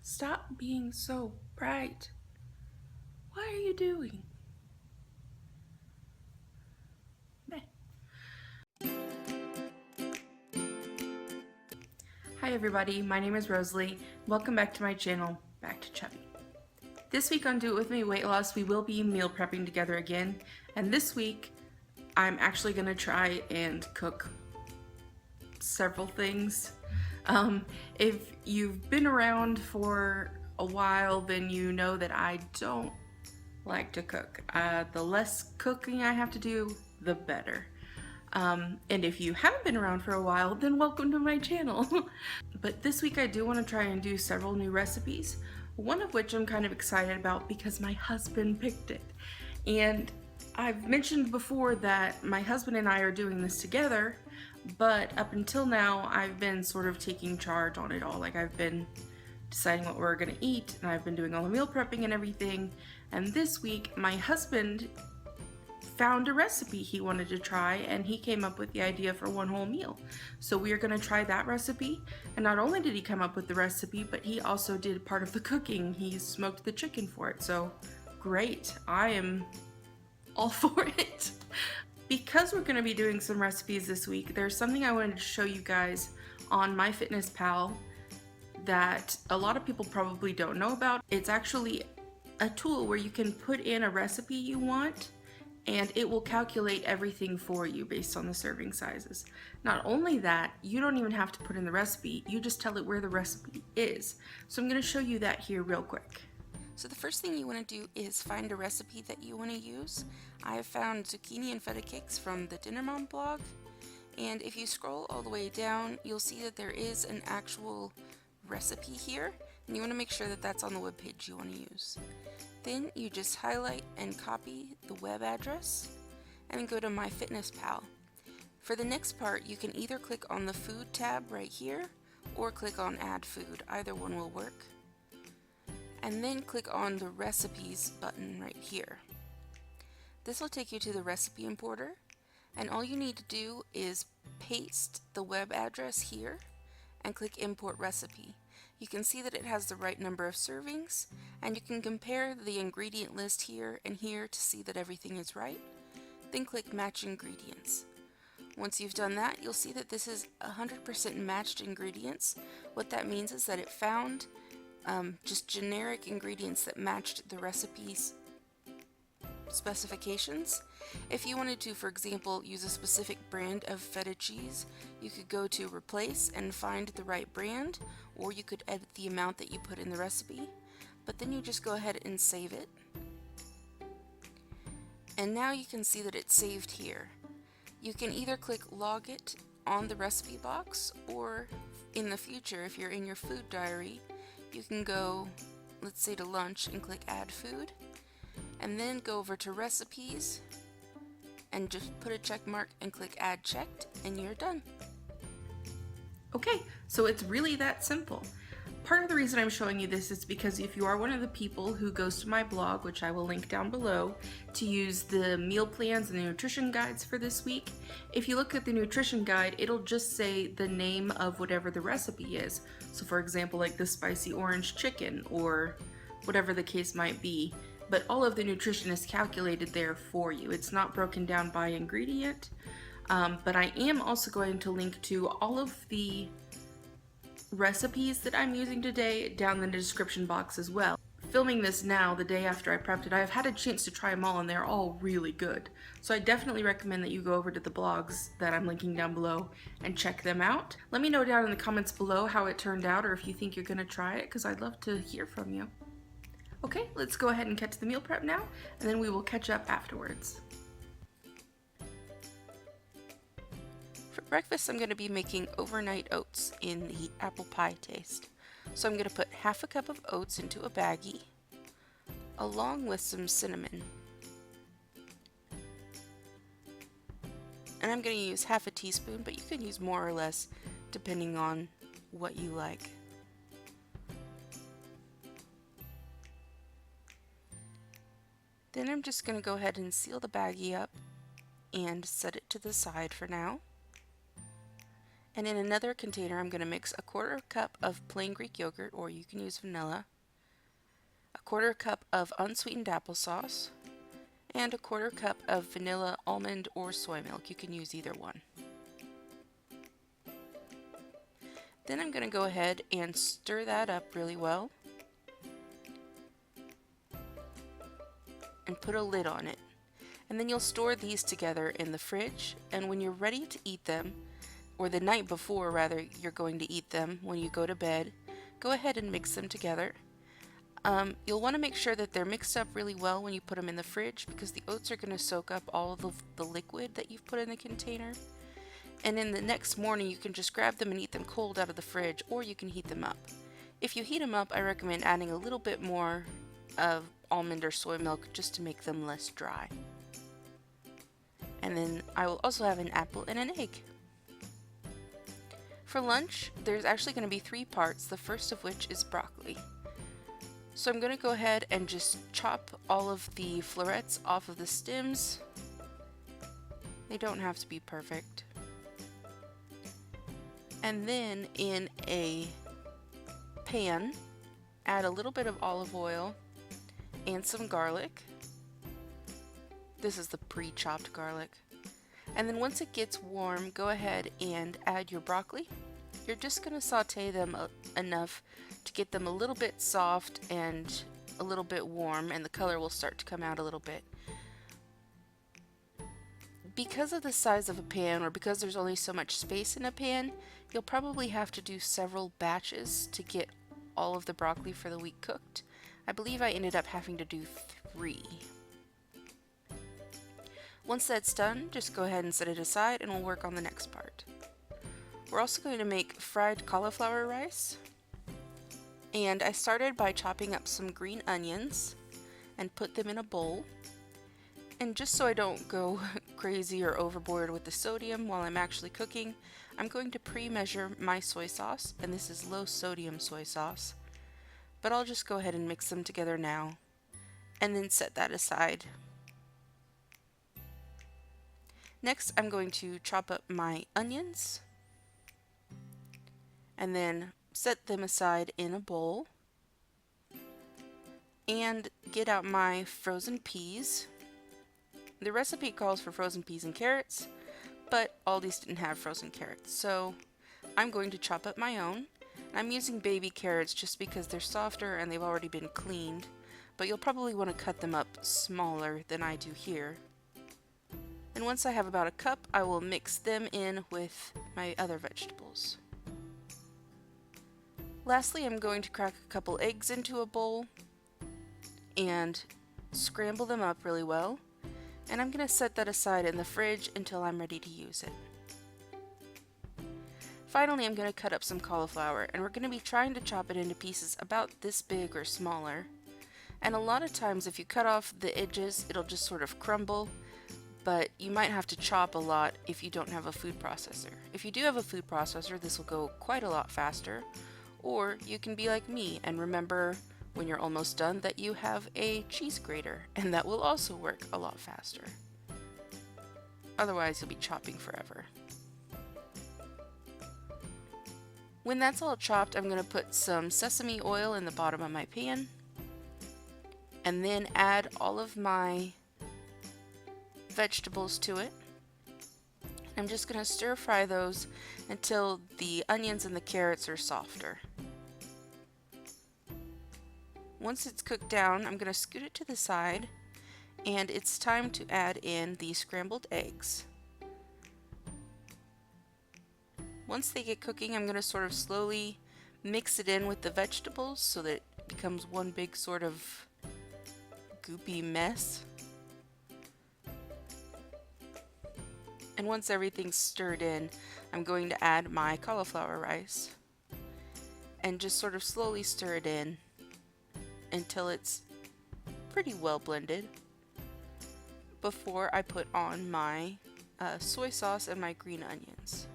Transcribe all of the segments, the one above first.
Stop being so bright. What are you doing? Hi everybody, my name is Rosalie. Welcome back to my channel, Back to Chubby. This week on Do It With Me Weight Loss, we will be meal prepping together again. And this week, I'm actually gonna try and cook several things. If you've been around for a while, then you know that I don't like to cook. The less cooking I have to do, the better. And if you haven't been around for a while, then welcome to my channel. But this week I do want to try and do several new recipes, one of which I'm kind of excited about because my husband picked it. And I've mentioned before that my husband and I are doing this together, but up until now I've been sort of taking charge on it all. Like, I've been deciding what we're gonna eat, and I've been doing all the meal prepping and everything. And this week my husband found a recipe he wanted to try, and he came up with the idea for one whole meal. So we are going to try that recipe, and not only did he come up with the recipe, but he also did part of the cooking. He smoked the chicken for it, so great. I am all for it. Because we're going to be doing some recipes this week, there's something I wanted to show you guys on MyFitnessPal that a lot of people probably don't know about. It's actually a tool where you can put in a recipe you want, and it will calculate everything for you based on the serving sizes. Not only that, you don't even have to put in the recipe, you just tell it where the recipe is. So I'm going to show you that here real quick. So the first thing you want to do is find a recipe that you want to use. I have found zucchini and feta cakes from the Dinner Mom blog, and if you scroll all the way down, you'll see that there is an actual recipe here, and you want to make sure that that's on the web page you want to use. Then you just highlight and copy the web address and go to MyFitnessPal. For the next part, you can either click on the food tab right here or click on add food. Either one will work. And then click on the recipes button right here. This will take you to the recipe importer, and all you need to do is paste the web address here and click import recipe. You can see that it has the right number of servings, and you can compare the ingredient list here and here to see that everything is right. Then click match ingredients. Once you've done that, you'll see that this is 100% matched ingredients. What that means is that it found just generic ingredients that matched the recipe's specifications. If you wanted to, for example, use a specific brand of feta cheese, you could go to replace and find the right brand, or you could edit the amount that you put in the recipe, but then you just go ahead and save it. And now you can see that it's saved here. You can either click log it on the recipe box, or in the future, if you're in your food diary, you can go, let's say, to lunch and click add food, and then go over to recipes and just put a check mark and click add checked, and you're done. Okay, so it's really that simple. Part of the reason I'm showing you this is because if you are one of the people who goes to my blog, which I will link down below, to use the meal plans and the nutrition guides for this week, if you look at the nutrition guide, it'll just say the name of whatever the recipe is. So for example, like the spicy orange chicken or whatever the case might be. But all of the nutrition is calculated there for you. It's not broken down by ingredient. But I am also going to link to all of the recipes that I'm using today down in the description box as well. Filming this now, the day after I prepped it, I've had a chance to try them all, and they're all really good. So I definitely recommend that you go over to the blogs that I'm linking down below and check them out. Let me know down in the comments below how it turned out, or if you think you're gonna try it, because I'd love to hear from you. Okay, let's go ahead and get to the meal prep now, and then we will catch up afterwards. For breakfast, I'm going to be making overnight oats in the apple pie taste. So I'm going to put half a cup of oats into a baggie, along with some cinnamon. And I'm going to use half a teaspoon, but you can use more or less depending on what you like. Then I'm just going to go ahead and seal the baggie up and set it to the side for now. And in another container, I'm going to mix a 1/4 cup of plain Greek yogurt, or you can use vanilla, a 1/4 cup of unsweetened applesauce, and a 1/4 cup of vanilla almond or soy milk. You can use either one. Then I'm going to go ahead and stir that up really well and put a lid on it. And then you'll store these together in the fridge, and when you're ready to eat them, or the night before rather, you're going to eat them when you go to bed, go ahead and mix them together. You'll want to make sure that they're mixed up really well when you put them in the fridge, because the oats are going to soak up all of the liquid that you've put in the container. And in the next morning you can just grab them and eat them cold out of the fridge, or you can heat them up. If you heat them up, I recommend adding a little bit more of almond or soy milk just to make them less dry. And then I will also have an apple and an egg. For lunch, there's actually going to be 3 parts, the first of which is broccoli. So I'm going to go ahead and just chop all of the florets off of the stems. They don't have to be perfect. And then in a pan, add a little bit of olive oil and some garlic. This is the pre-chopped garlic. And then once it gets warm, go ahead and add your broccoli. You're just going to saute them enough to get them a little bit soft and a little bit warm, and the color will start to come out a little bit. Because of the size of a pan, or because there's only so much space in a pan, you'll probably have to do several batches to get all of the broccoli for the week cooked. I believe I ended up having to do 3. Once that's done, just go ahead and set it aside and we'll work on the next part. We're also going to make fried cauliflower rice. And I started by chopping up some green onions and put them in a bowl. And just so I don't go crazy or overboard with the sodium while I'm actually cooking, I'm going to pre-measure my soy sauce, and this is low sodium soy sauce. But I'll just go ahead and mix them together now and then set that aside. Next, I'm going to chop up my onions and then set them aside in a bowl and get out my frozen peas. The recipe calls for frozen peas and carrots, but Aldi's didn't have frozen carrots, so I'm going to chop up my own. I'm using baby carrots just because they're softer and they've already been cleaned, but you'll probably want to cut them up smaller than I do here. And once I have about a cup, I will mix them in with my other vegetables. Lastly, I'm going to crack a couple eggs into a bowl and scramble them up really well. And I'm going to set that aside in the fridge until I'm ready to use it. Finally, I'm going to cut up some cauliflower, and we're going to be trying to chop it into pieces about this big or smaller. And a lot of times if you cut off the edges, it'll just sort of crumble, but you might have to chop a lot if you don't have a food processor. If you do have a food processor, this will go quite a lot faster, or you can be like me and remember when you're almost done that you have a cheese grater, and that will also work a lot faster. Otherwise, you'll be chopping forever. When that's all chopped, I'm going to put some sesame oil in the bottom of my pan, and then add all of my vegetables to it. I'm just going to stir fry those until the onions and the carrots are softer. Once it's cooked down, I'm going to scoot it to the side, and it's time to add in the scrambled eggs. Once they get cooking, I'm going to sort of slowly mix it in with the vegetables so that it becomes one big sort of goopy mess. And once everything's stirred in, I'm going to add my cauliflower rice and just sort of slowly stir it in until it's pretty well blended before I put on my soy sauce and my green onions.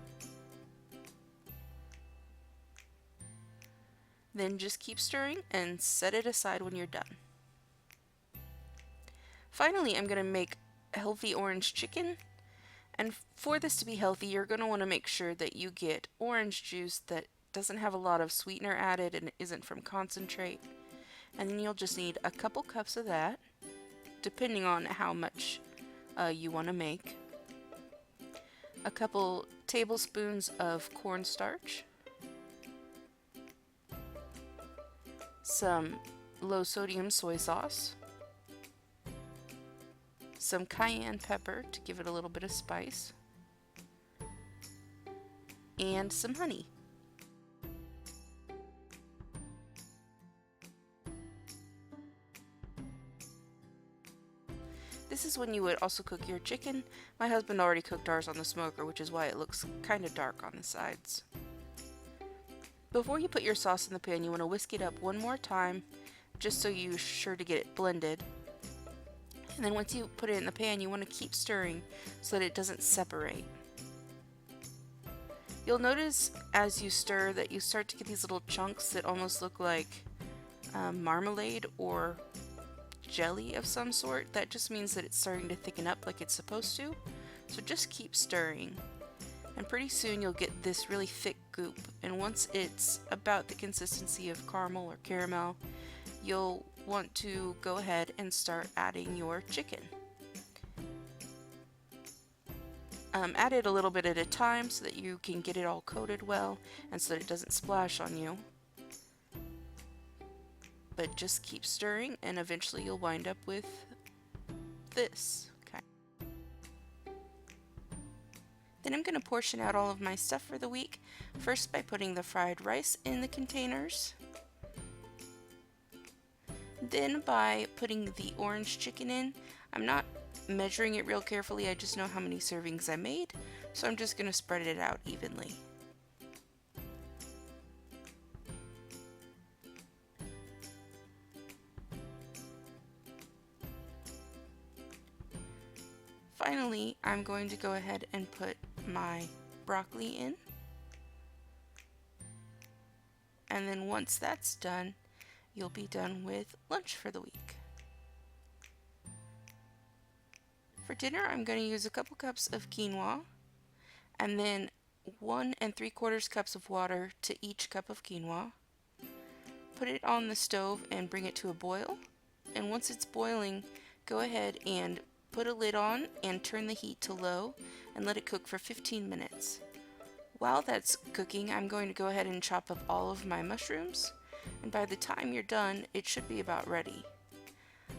Then just keep stirring and set it aside when you're done. Finally, I'm going to make healthy orange chicken, And for this to be healthy, you're going to want to make sure that you get orange juice that doesn't have a lot of sweetener added and isn't from concentrate. And then you'll just need a couple cups of that, depending on how much you want to make. A couple tablespoons of cornstarch, some low sodium soy sauce, some cayenne pepper to give it a little bit of spice, and some honey. This is when you would also cook your chicken. My husband already cooked ours on the smoker, which is why it looks kind of dark on the sides. Before you put your sauce in the pan, you want to whisk it up one more time, just so you're sure to get it blended. And then once you put it in the pan, you want to keep stirring so that it doesn't separate. You'll notice as you stir that you start to get these little chunks that almost look like marmalade or jelly of some sort. That just means that it's starting to thicken up like it's supposed to. So just keep stirring. And pretty soon you'll get this really thick goop. And once it's about the consistency of caramel or caramel, you'll want to go ahead and start adding your chicken. Add it a little bit at a time so that you can get it all coated well and so that it doesn't splash on you. But just keep stirring and eventually you'll wind up with this. Okay. Then I'm going to portion out all of my stuff for the week, first by putting the fried rice in the containers, then by putting the orange chicken in. I'm not measuring it real carefully, I just know how many servings I made, so I'm just going to spread it out evenly. Finally, I'm going to go ahead and put my broccoli in. And then once that's done, you'll be done with lunch for the week. For dinner, I'm going to use a couple cups of quinoa and then 1 3/4 cups of water to each cup of quinoa. Put it on the stove and bring it to a boil. And once it's boiling, go ahead and put a lid on and turn the heat to low and let it cook for 15 minutes. While that's cooking, I'm going to go ahead and chop up all of my mushrooms, and by the time you're done, it should be about ready.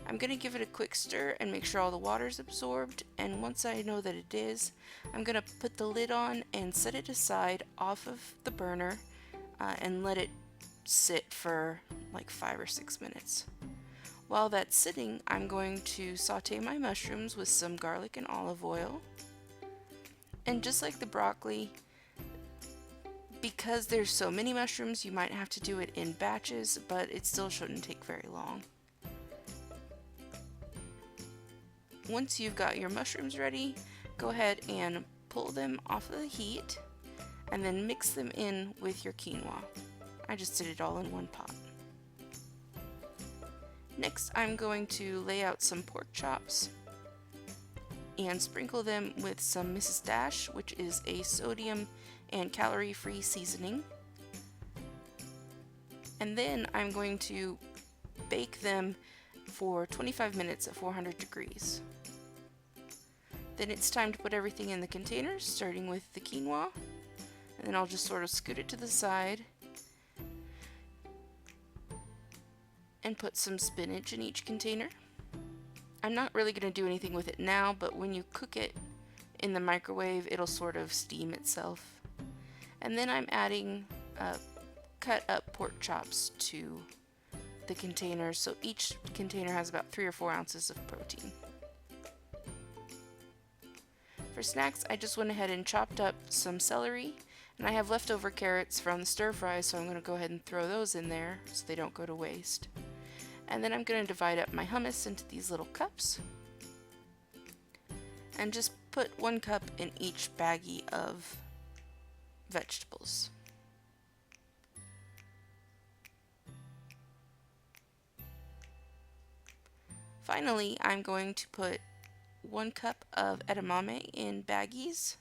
I'm going to give it a quick stir and make sure all the water's absorbed, and once I know that it is, I'm going to put the lid on and set it aside off of the burner and let it sit for like 5 or 6 minutes. While that's sitting, I'm going to saute my mushrooms with some garlic and olive oil. And just like the broccoli, because there's so many mushrooms, you might have to do it in batches, but it still shouldn't take very long. Once you've got your mushrooms ready, go ahead and pull them off of the heat and then mix them in with your quinoa. I just did it all in one pot. Next, I'm going to lay out some pork chops and sprinkle them with some Mrs. Dash, which is a sodium and calorie-free seasoning. And then I'm going to bake them for 25 minutes at 400 degrees. Then it's time to put everything in the containers, starting with the quinoa. And then I'll just sort of scoot it to the side and put some spinach in each container. I'm not really going to do anything with it now, but when you cook it in the microwave, it'll sort of steam itself. And then I'm adding cut up pork chops to the containers, so each container has about 3 or 4 ounces of protein. For snacks, I just went ahead and chopped up some celery, and I have leftover carrots from the stir fry, so I'm going to go ahead and throw those in there so they don't go to waste. And then I'm going to divide up my hummus into these little cups and just put 1 cup in each baggie of vegetables. Finally, I'm going to put 1 cup of edamame in baggies.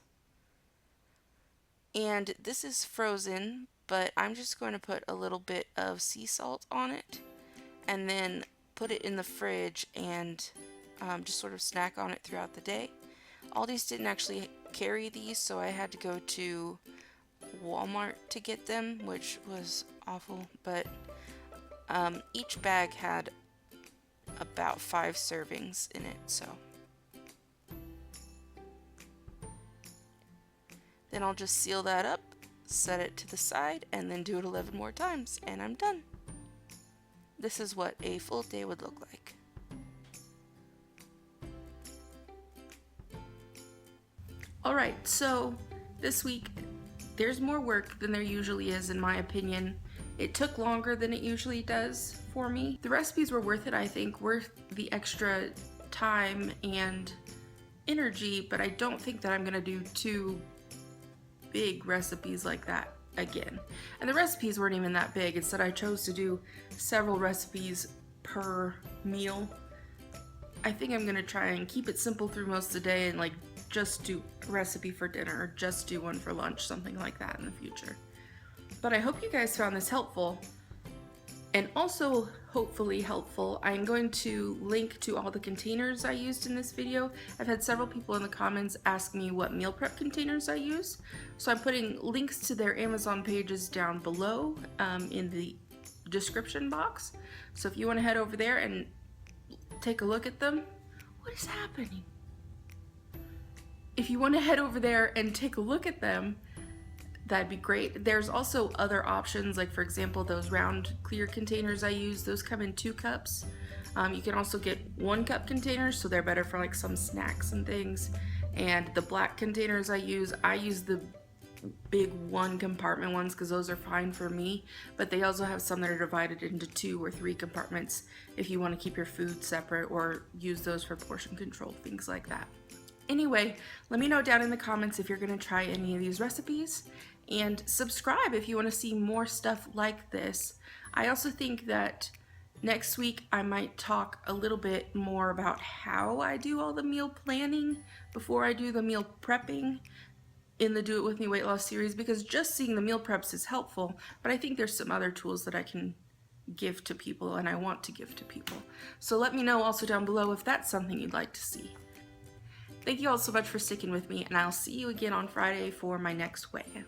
And this is frozen, but I'm just going to put a little bit of sea salt on it and then put it in the fridge and just sort of snack on it throughout the day. Aldi's didn't actually carry these, so I had to go to Walmart to get them, which was awful, but each bag had about 5 servings in it, so. Then I'll just seal that up, set it to the side, and then do it 11 more times, and I'm done. This is what a full day would look like. Alright, so this week there's more work than there usually is, in my opinion. It took longer than it usually does for me. The recipes were worth it, I think, worth the extra time and energy, but I don't think that I'm gonna do 2 big recipes like that again. And the recipes weren't even that big. Instead, I chose to do several recipes per meal. I think I'm gonna try and keep it simple through most of the day and like just do a recipe for dinner or just do one for lunch, something like that in the future. But I hope you guys found this helpful, and also hopefully helpful. I'm going to link to all the containers I used in this video. I've had several people in the comments ask me what meal prep containers I use, so I'm putting links to their Amazon pages down below in the description box. So if you want to head over there and take a look at them. What is happening? If you want to head over there and take a look at them, that'd be great. There's also other options, like for example those round clear containers I use, those come in 2 cups. You can also get 1 cup containers, so they're better for like some snacks and things. And the black containers I use the big 1 compartment ones because those are fine for me, but they also have some that are divided into 2 or 3 compartments if you want to keep your food separate or use those for portion control, things like that. Anyway, let me know down in the comments if you're going to try any of these recipes, and subscribe if you want to see more stuff like this. I also think that next week I might talk a little bit more about how I do all the meal planning before I do the meal prepping in the Do It With Me Weight Loss series, because just seeing the meal preps is helpful, but I think there's some other tools that I can give to people and I want to give to people. So let me know also down below if that's something you'd like to see. Thank you all so much for sticking with me, and I'll see you again on Friday for my next weigh-in.